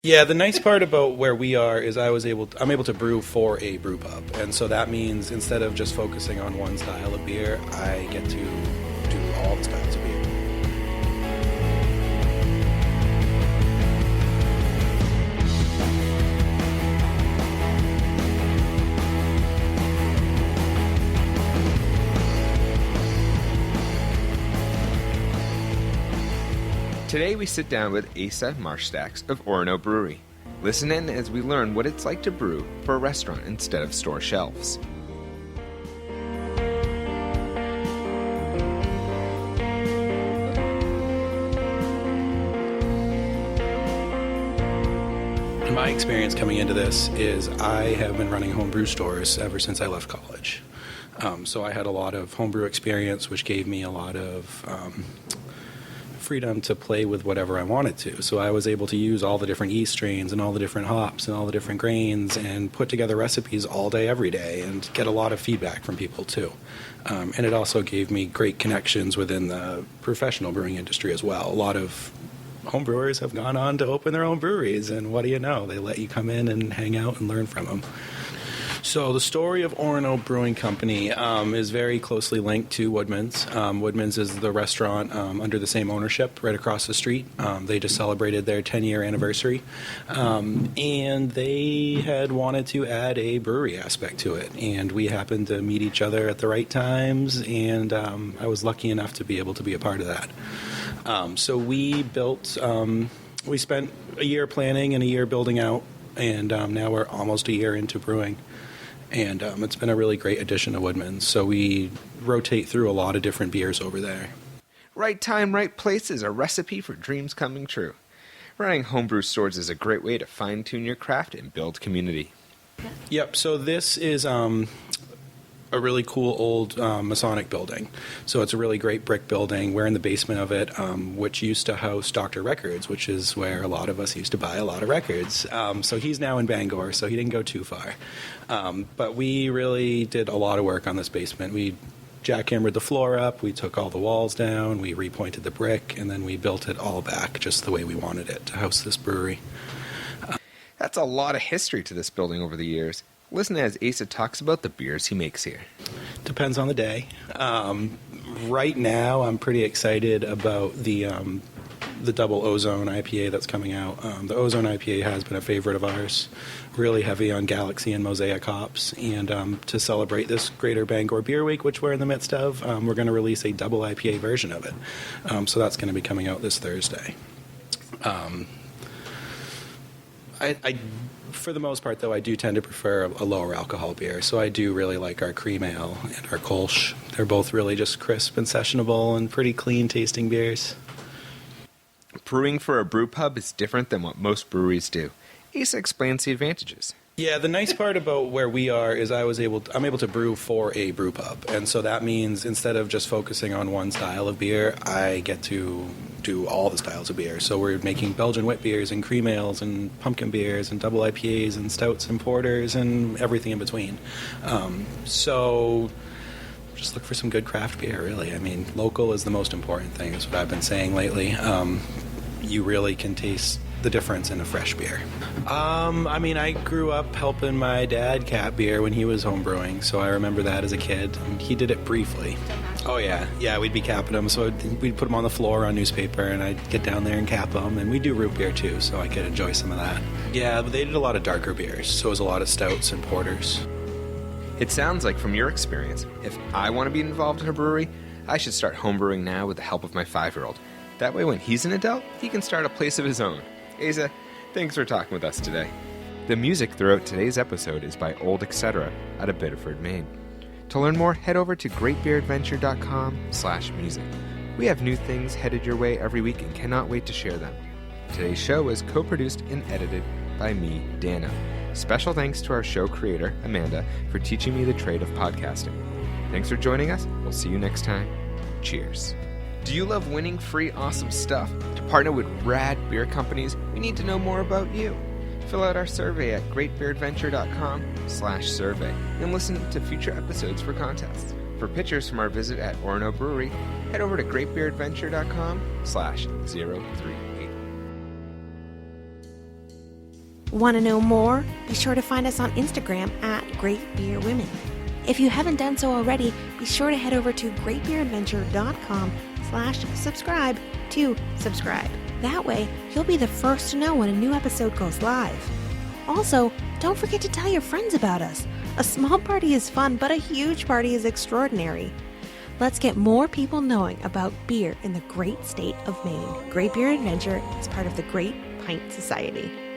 Yeah, the nice part about where we are is I'm able to brew for a brew pub, and so that means instead of just focusing on one style of beer, I get to do all the styles of beer. Today we sit down with Asa Marsh-Sachs of Orono Brewery. Listen in as we learn what it's like to brew for a restaurant instead of store shelves. My experience coming into this is I have been running homebrew stores ever since I left college. So I had a lot of homebrew experience, which gave me a lot of freedom to play with whatever I wanted to. So I was able to use all the different yeast strains and all the different hops and all the different grains and put together recipes all day, every day, and get a lot of feedback from people too. And it also gave me great connections within the professional brewing industry as well. A lot of homebrewers have gone on to open their own breweries, and what do you know? They let you come in and hang out and learn from them. So the story of Orono Brewing Company is very closely linked to Woodman's. Woodman's is the restaurant under the same ownership right across the street. They just celebrated their 10-year anniversary, and they had wanted to add a brewery aspect to it, and we happened to meet each other at the right times, and I was lucky enough to be able to be a part of that. So we spent a year planning and a year building out, and now we're almost a year into brewing. And it's been a really great addition to Woodman's. So we rotate through a lot of different beers over there. Right time, right place is a recipe for dreams coming true. Running homebrew stores is a great way to fine-tune your craft and build community. Yep, so this is a really cool old Masonic building. So it's a really great brick building. We're in the basement of it, which used to house Dr. Records, which is where a lot of us used to buy a lot of records. So he's now in Bangor, so he didn't go too far. But we really did a lot of work on this basement. We jackhammered the floor up, we took all the walls down, we repointed the brick, and then we built it all back just the way we wanted it to house this brewery. That's a lot of history to this building over the years. Listen as Asa talks about the beers he makes here. Depends on the day. Right now, I'm pretty excited about the double Ozone IPA that's coming out. The Ozone IPA has been a favorite of ours, really heavy on Galaxy and Mosaic hops. And to celebrate this Greater Bangor Beer Week, which we're in the midst of, we're going to release a double IPA version of it. So that's going to be coming out this Thursday. For the most part, though, I do tend to prefer a lower alcohol beer. So I do really like our cream ale and our Kolsch. They're both really just crisp and sessionable and pretty clean tasting beers. Brewing for a brew pub is different than what most breweries do. Asa explains the advantages. Yeah, the nice part about where we are is I'm able to brew for a brew pub. And so that means instead of just focusing on one style of beer, I get to do all the styles of beer. So we're making Belgian wit beers and cream ales and pumpkin beers and double IPAs and stouts and porters and everything in between. So just look for some good craft beer, really. I mean, local is the most important thing. That's what I've been saying lately. You really can taste the difference in a fresh beer. I grew up helping my dad cap beer when he was homebrewing, so I remember that as a kid. And he did it briefly. Oh yeah, we'd be capping them. So we'd put them on the floor on newspaper, and I'd get down there and cap them. And we do root beer too, so I could enjoy some of that. Yeah, but they did a lot of darker beers, so it was a lot of stouts and porters. It sounds like from your experience, if I want to be involved in a brewery, I should start homebrewing now with the help of my 5-year-old. That way when he's an adult, he can start a place of his own. Asa, thanks for talking with us today. The music throughout today's episode is by Old Etc. out of Biddeford, Maine. To learn more, head over to greatbeeradventure.com/music. We have new things headed your way every week and cannot wait to share them. Today's show is co-produced and edited by me, Dano. Special thanks to our show creator, Amanda, for teaching me the trade of podcasting. Thanks for joining us. We'll see you next time. Cheers. Do you love winning free awesome stuff? To partner with rad beer companies, we need to know more about you. Fill out our survey at greatbeeradventure.com/survey and listen to future episodes for contests. For pictures from our visit at Orono Brewery, head over to greatbeeradventure.com/038. Want to know more? Be sure to find us on Instagram at Great Beer Women. If you haven't done so already, be sure to head over to greatbeeradventure.com/subscribe to subscribe. That way, you'll be the first to know when a new episode goes live. Also, don't forget to tell your friends about us. A small party is fun, but a huge party is extraordinary. Let's get more people knowing about beer in the great state of Maine. Great Beer Adventure is part of the Great Pint Society.